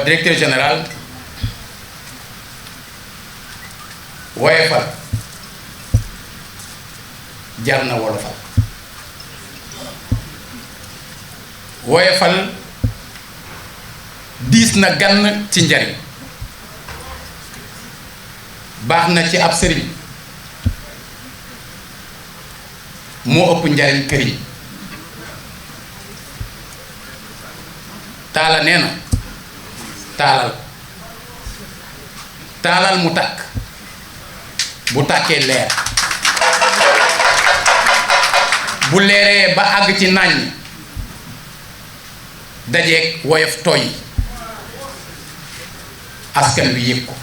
directeur général woyofal jar na wolofal woyofal diis na gann ci njariñ baax na ci ab sëriñ moo ëpp njariñ këriñ taala nee na taalal mu tàkk bu tàkkee leer bu leeree ba àgg ci nàññ dajeeg woyof tooy askan wi yëg ko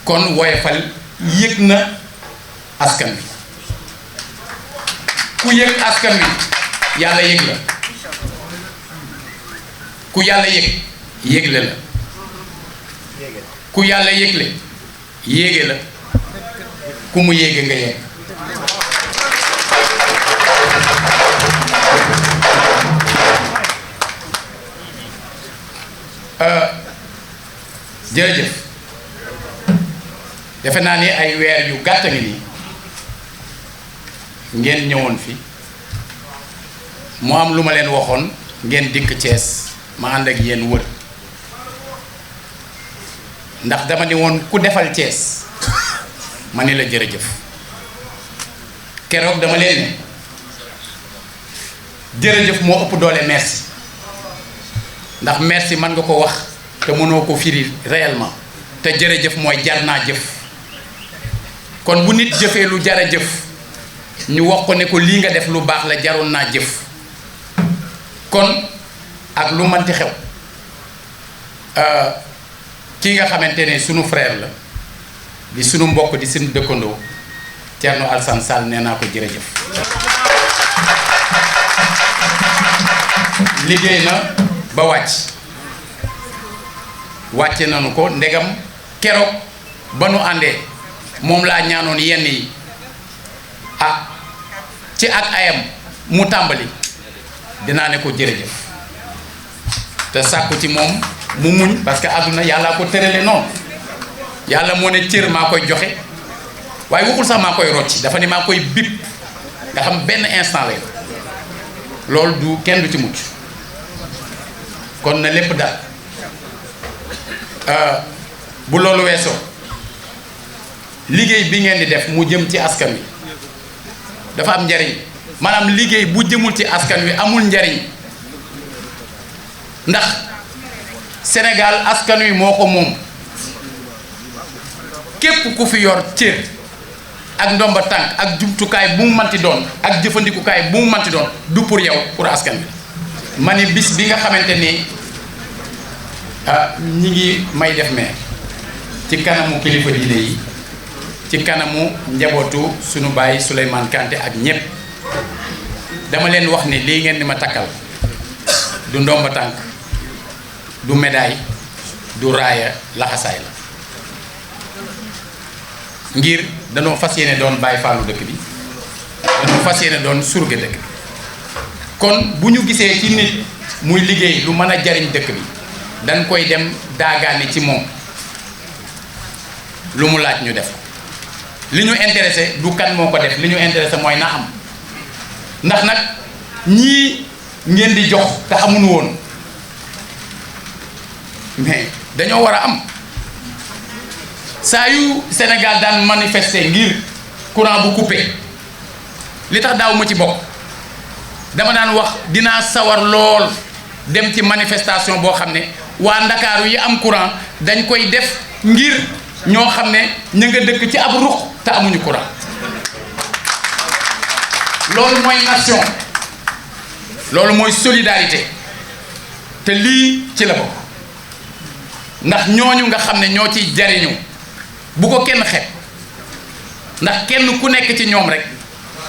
kon woyofal yëg na askan wi ku yëg askan wi yàlla yëg la ku yàlla yëgle la ku yàlla yëgle yéege la ku mu yéege nga yegg jërëjëf defe naa ni ay weer yu gàtt ngi nii ngeen ñëwoon fi mu am lu ma leen waxoon ngeen dikk Thiès ma ànd ak yéen wër ndax dama ni woon ku defal Thiès ma ni la jërëjëf keroog dama leen ne jërëjëf moo ëpp doole merci ndax merci man nga ko wax te mënoo ko firi réellement te jërëjëf mooy jar naa jëf kon bu nit jëfee lu jar a jëf ñu wax ko ne ko lii nga def lu baax la jaroon naa jëf kon ak lu manti xew kii nga xamante ne sunu frère la di sunu mbokk di sunu dëkkandoo Thierno Alassane Sall nee naa ko jërëjëf liggéey na ba wàcce nañu ko ndegam keroog ba nu àndee moom laa ñaanoon yenn yi ci ak ayam mu tàmbali dinaa ne ko jërëjëf te sàkku ci moom mu muñ parce que àdduna yàllaa ko tërale noonu yàlla moo ne cër maa koy joxe waaye waxul sax maa koy rocci dafa ne maa koy bip nga xam benn instant lay loolu du kenn du ci mucc kon na lépp daal bu loolu weesoo liggéey bi ngeen di def mu jëm ci askan wi dafa am njariñ maanaam liggéey bu jëmul ci askan wi amul njariñ ndax Sénégal askan wi moo ko moom képp ku fi yor cër ak ndomba tànk ak jumtukaay bu mu manti doon ak jëfandikukaay bu mu manti doon du pour yow pour askan wi ma ni bis bi nga xamante ni ñi ngi may def meer ci kanamu kilifa diine yi ci kanamu njabootu sunu baay Souleymane Kanté ak ñépp dama leen wax ni lii ngeen di ma takkal du ndomba tànk du médaille du raaya laxasaay la ngir danoo fas yéene doon bàyyi faalu dëkk bi danoo fas yéene doon surga dëkk bi kon bu ñu gisee ci nit muy liggéey lu mën a jariñ dëkk bi dañ koy dem daagaani ci moom lu mu laaj ñu def li ñu intéressé du kan moo ko def li ñu intéressé mooy na am ndax nag ñii ngeen di jox te amuñu woon mais dañoo war a am saa yu Sénégal daan manifester ngir courant bu coupé li tax daaw ma ci bokk dama daan wax dinaa sawar lool dem ci manifestation boo xam ne waa Ndakaaru yi am courant dañ koy def ngir ñoo xam ne ñu nga dëkk ci ab ruq te amuñu courant loolu mooy nation loolu mooy solidarité te lii ci la bokk ndax ñooñu nga xam ne ñoo ciy jariñu bu ko kenn xeeb ndax kenn ku nekk ci ñoom rek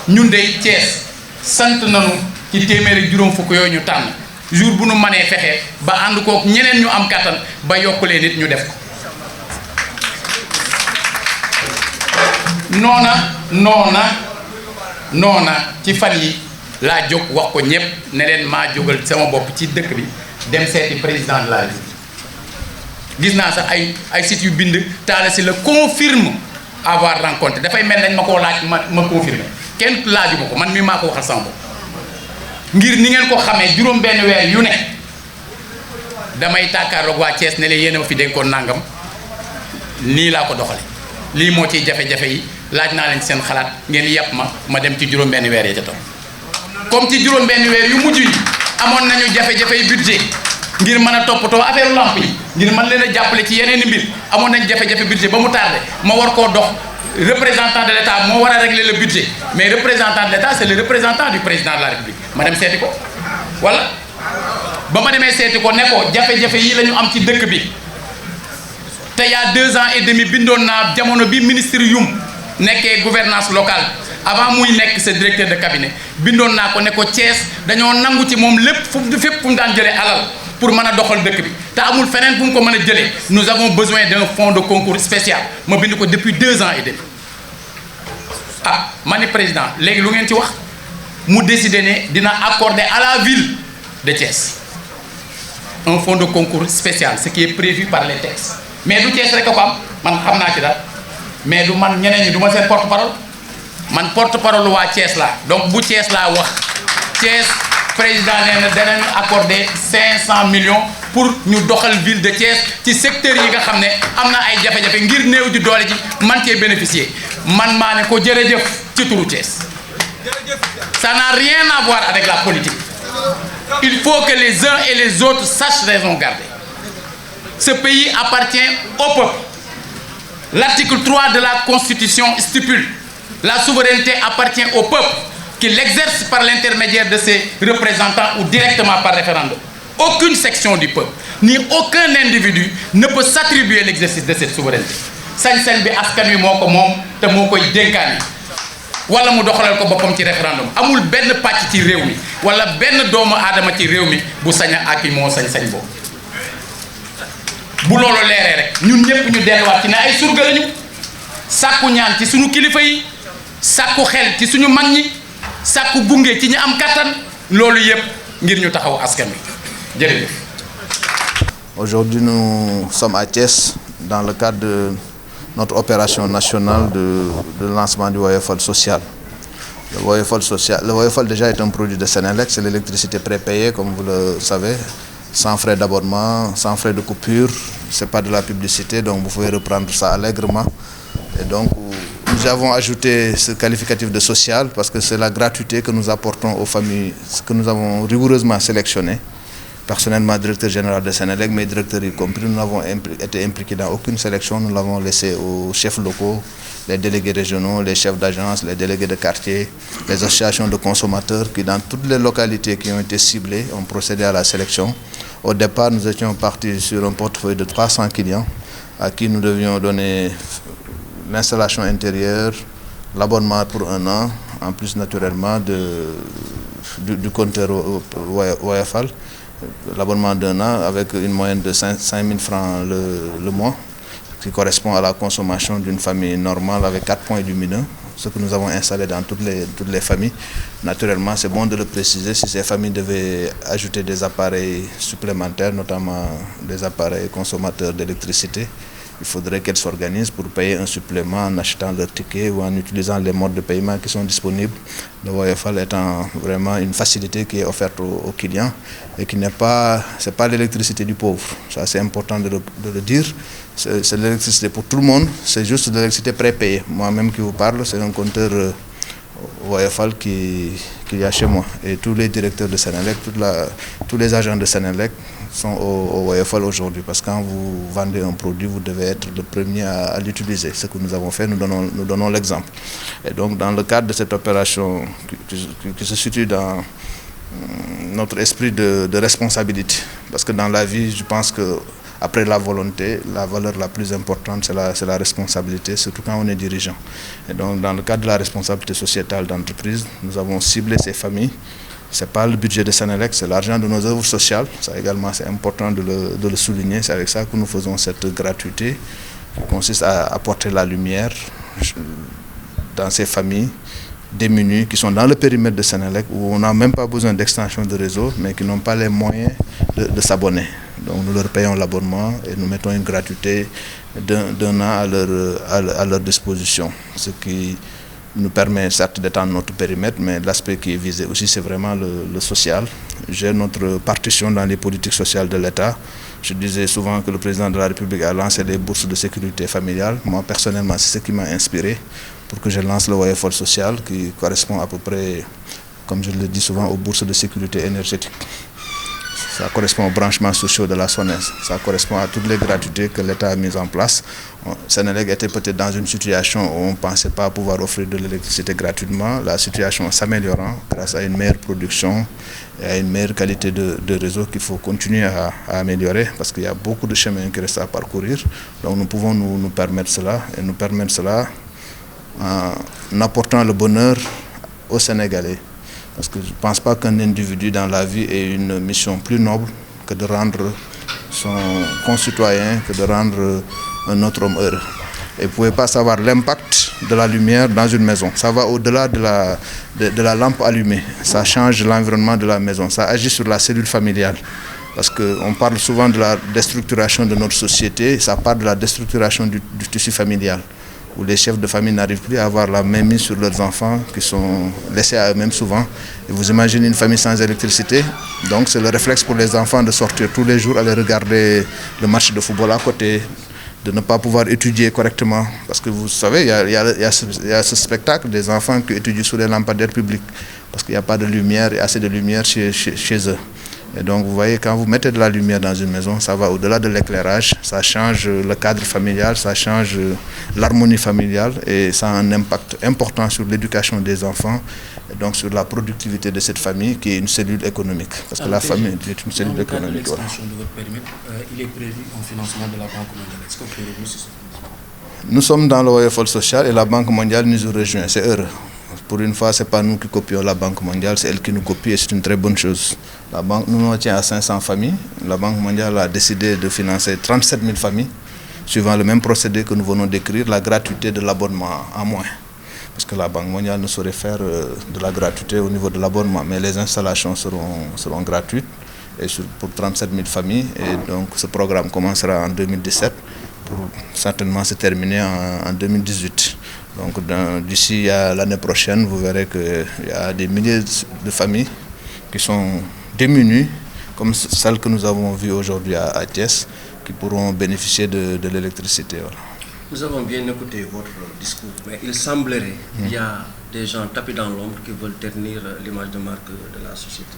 ñun dey Thiès sant nañu ci téeméeri juróom fukk yooyu ñu tànn jour bu nu mënee fexe ba ànd kook ñeneen ñu am kàttan ba yokkulee nit ñu def ko noona ci fan yi laa jóg wax ko ñépp ne leen maa jógal sama bopp ci dëkk bi dem seeti président de la République gis naa sax ay sites yu bind Talla Sylla confirme avoir rencontré dafay mel nañ ma koo laaj ma confirmer kenn laaju ma ko man mii maa ko waxal sama bopp ngir ni ngeen ko xamee juróom benn weer yu ne damay tàkkaarloog waa Thiès ne leen yéen a ma fi dénkoon nangam nii laa ko doxale lii moo ciy jafe-jafe yi laaj naa leen seen xalaat ngeen yàpp ma dem ci juróom benn weer ya ca topp comme ci juróom benn weer yu mujj yi amoon nañu jafe-jafe yi budget ngir mën a toppatoo affaire lamp yi ngir mën leen a jàppale ci yeneen i mbir amoon nañ jafe-jafe budget ba mu tardé ma war koo dox représentant de l'État moo war a régler le budget mais représentant de l'État c'est le représentant du président de la République ma dem seeti ko wala ba ma demee seeti ko ne ko jafe-jafe yi la ñu am ci dëkk bi te y a 2 ans et demi bindoon naa jamono bi ministre Youm nekkee gouvernance locale avant muy nekk ce directeur de cabinet bindoon naa ko ne ko Thiès dañoo nangu ci moom lépp fépp fu mu daan jëlee alal pour mën a doxal dëkk bi te amul feneen fu mu ko mën a jëlee nous avons besoin d'un fonds de concours spécial ma bind ko depuis 2 ans et demi ah ma ni président léegi lu ngeen ci wax mu décidé ne dina accorder à la ville de Thiès un fonds de concours spécial ce qui est prévu par les textes mais du Thiès rek a ko am man xam naa ci daal mais du man ñeneen ñi du ma seen porte-parole man porte-parole waa Thiès laa donc bu Thiès laa wax Thiès président nee na danañ accorder 500 millions pour ñu doxal ville de Thiès ci secteur yi nga xam ne am na ay jafe-jafe ngir néew di doole ji man cee bénéficier man maa ne ko jërëjëf ci turu Thiès ça n'a rien à voir avec la politique il faut que les uns et les autres sachent raison garder ce pays appartient au peuple l'article 3 de la Constitution stipule la souveraineté appartient au peuple qui l'exerce par l'intermédiaire de ses représentants ou directement par référendum. Aucune section du peuple, ni aucun individu ne peut s'attribuer l'exercice de cette souveraineté. sañ-sañ bi askan wi moo ko moom te moo koy dénkaane wala mu doxalal ko boppam ci référendum amul benn pàcc ci réew mi wala benn doomu aadama ci réew mi bu sañ a ak moo sañ-sañ boobu bu loolu leeree rek ñun ñëpp ñu delluwaat ci ne ay surga lañu sàkku ñaan ci suñu kilifa yi sàkku xel ci suñu mag ñi sàkku gunge ci ñi am kattan loolu yëpp ngir ñu taxaw askan wi jërëjëf. Aujourd'hui, nous sommes à Thiès dans le cadre de notre opération nationale de lancement du Woyofal social. Le Woyofal déjà est un produit de Senelec, c'est l'électricité prépayée comme vous le savez, sans frais d'abonnement, sans frais de coupure, c'est pas de la publicité donc vous pouvez reprendre ça allègrement. Et donc nous avons ajouté ce qualificatif de social parce que c'est la gratuité que nous apportons aux familles, que nous avons rigoureusement sélectionné. Personnellement, directeur général de Senelec, mes directeurs y compris, nous n'avons été impliqués dans aucune sélection. Nous l'avons laissé aux chefs locaux, les délégués régionaux, les chefs d'agence, les délégués de quartier, les associations de consommateurs qui, dans toutes les localités qui ont été ciblées, ont procédé à la sélection. Au départ, nous étions partis sur un portefeuille de 300 clients à qui nous devions donner l'installation intérieure, l'abonnement pour 1 an, en plus naturellement du compteur Woyofal. L'abonnement d'1 an avec une moyenne de 5 000 francs le mois, qui correspond à la consommation d'une famille normale avec 4 points lumineux, ce que nous avons installé dans toutes les familles. Naturellement, c'est bon de le préciser, si ces familles devaient ajouter des appareils supplémentaires, notamment des appareils consommateurs d'électricité, il faudrait qu'elles s'organisent pour payer un supplément en achetant leur ticket ou en utilisant les modes de paiement qui sont disponibles. Le Woyofal étant vraiment une facilité qui est offerte aux clients et qui n'est pas, c'est pas l'électricité du pauvre. Ça c'est important de le dire. C'est l'électricité pour tout le monde, c'est juste de l'électricité prépayée. Moi-même qui vous parle, c'est un compteur Woyofal qui y a chez moi. Et tous les directeurs de Senelec, tous les agents de Senelec sont au Woyofal aujourd'hui. Parce que quand vous vendez un produit, vous devez être le premier à l'utiliser. Ce que nous avons fait, nous donnons l'exemple. Et donc dans le cadre de cette opération qui se situe dans notre esprit de responsabilité, parce que dans la vie, je pense que après la volonté, la valeur la plus importante, c'est la responsabilité, surtout quand on est dirigeant. Et donc, dans le cadre de la responsabilité sociétale d'entreprise, nous avons ciblé ces familles. Ce n'est pas le budget de Senelec, c'est l'argent de nos œuvres sociales. Ça également, c'est important de le souligner. C'est avec ça que nous faisons cette gratuité qui consiste à apporter la lumière dans ces familles démunies qui sont dans le périmètre de Senelec où on n'a même pas besoin d'extension de réseau, mais qui n'ont pas les moyens de s'abonner. Donc nous leur payons l'abonnement et nous mettons une gratuité d'un an à leur disposition, ce qui nous permet certes d'étendre notre périmètre, mais l'aspect qui est visé aussi, c'est vraiment le social. J'ai notre partition dans les politiques sociales de l'État. Je disais souvent que le président de la République a lancé des bourses de sécurité familiale. Moi, personnellement, c'est ce qui m'a inspiré pour que je lance le Woyofol social, qui correspond à peu près, comme je le dis souvent, aux bourses de sécurité énergétique. Ça correspond aux branchements sociaux de la SONES. Ça correspond à toutes les gratuités que l'État a mises en place. Senelec était peut-être dans une situation où on ne pensait pas pouvoir offrir de l'électricité gratuitement. La situation s'améliorant grâce à une meilleure production et à une meilleure qualité de réseau qu'il faut continuer à améliorer parce qu'il y a beaucoup de chemins qui restent à parcourir. Donc nous pouvons nous permettre cela et nous permettre cela en apportant le bonheur aux Sénégalais. Parce que je ne pense pas qu'un individu dans la vie ait une mission plus noble que de rendre son concitoyen, que de rendre un autre homme heureux. Et vous ne pouvez pas savoir l'impact de la lumière dans une maison. Ça va au-delà de la lampe allumée. Ça change l'environnement de la maison. Ça agit sur la cellule familiale. Parce qu'on parle souvent de la déstructuration de notre société. Ça part de la déstructuration du tissu familial, où les chefs de famille n'arrivent plus à avoir la même mise sur leurs enfants qui sont laissés à eux-mêmes souvent. Et vous imaginez une famille sans électricité, donc c'est le réflexe pour les enfants de sortir tous les jours, aller regarder le match de football à côté, de ne pas pouvoir étudier correctement. Parce que vous savez, il y a ce spectacle des enfants qui étudient sous les lampadaires publics, parce qu'il n'y a pas de lumière et assez de lumière chez eux. Et donc vous voyez, quand vous mettez de la lumière dans une maison, ça va au-delà de l'éclairage, ça change le cadre familial, ça change l'harmonie familiale et ça a un impact important sur l'éducation des enfants et donc sur la productivité de cette famille qui est une cellule économique. Parce que la famille est une cellule économique. Dans le cadre de l'extension de votre périmètre, il est prévu un financement de la Banque mondiale. Est-ce que vous pouvez revenir sur ce financement? Nous sommes dans le Woyofol social et la Banque mondiale nous rejoint, c'est heureux. Pour une fois, ce n'est pas nous qui copions la Banque mondiale, c'est elle qui nous copie et c'est une très bonne chose. La banque nous tient à 500 familles. La Banque mondiale a décidé de financer 37 000 familles, suivant le même procédé que nous venons d'écrire, la gratuité de l'abonnement en moins. Parce que la Banque mondiale ne saurait faire de la gratuité au niveau de l'abonnement, mais les installations seront gratuites et pour 37 000 familles. Et donc ce programme commencera en 2017 pour certainement se terminer en 2018. Donc d'ici à l'année prochaine, vous verrez qu'il y a des milliers de familles qui sont démunies, comme celles que nous avons vues aujourd'hui à Thiès, qui pourront bénéficier de l'électricité. Voilà. Nous avons bien écouté votre discours, mais il semblerait qu'il y a des gens tapis dans l'ombre qui veulent ternir l'image de marque de la société.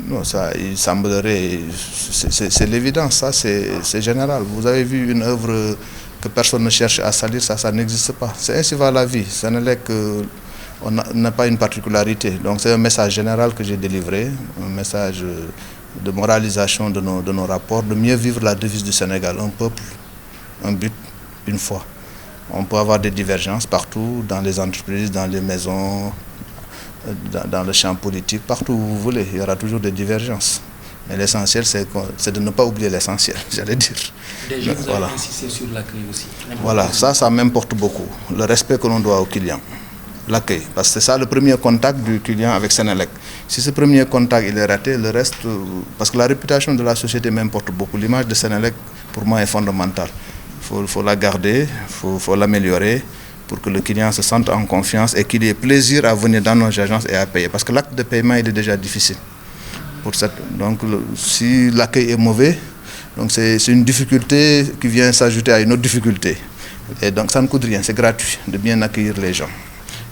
Non, ça, il semblerait, c'est l'évidence, ça c'est général. Vous avez vu une œuvre que personne ne cherche à salir, ça n'existe pas. C'est ainsi va la vie. Senelec n'a pas une particularité. Donc c'est un message général que j'ai délivré, un message de moralisation de nos rapports, de mieux vivre la devise du Sénégal, un peuple, un but, une foi. On peut avoir des divergences partout, dans les entreprises, dans les maisons, dans le champ politique, partout où vous voulez, il y aura toujours des divergences. Mais l'essentiel, c'est de ne pas oublier l'essentiel, j'allais dire. Déjà, vous avez insisté sur l'accueil aussi. Voilà, ça m'importe beaucoup. Le respect que l'on doit au client, l'accueil. Parce que c'est ça le premier contact du client avec Senelec. Si ce premier contact il est raté, le reste, parce que la réputation de la société m'importe beaucoup. L'image de Senelec, pour moi, est fondamentale. Il faut la garder, il faut l'améliorer pour que le client se sente en confiance et qu'il ait plaisir à venir dans nos agences et à payer. Parce que l'acte de paiement, il est déjà difficile. Donc si l'accueil est mauvais, c'est une difficulté qui vient s'ajouter à une autre difficulté. Et donc ça ne coûte rien, c'est gratuit de bien accueillir les gens.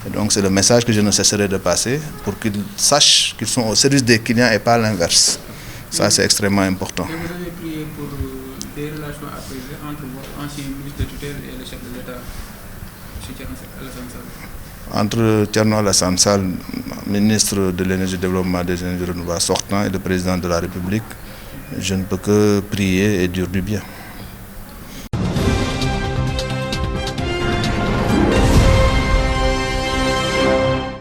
Et donc c'est le message que je ne cesserai de passer pour qu'ils sachent qu'ils sont au service des clients et pas l'inverse. Ça c'est extrêmement important. Et vous avez prié pour des relations apaisées entre votre ancien ministre de tutelle et le chef de l'État, M. Thierno Alassane Sall? Entre Thierno Alassane Sall, ministre de l'énergie et du développement des énergies renouvelables sortant, et le président de la République, je ne peux que prier et dire du bien.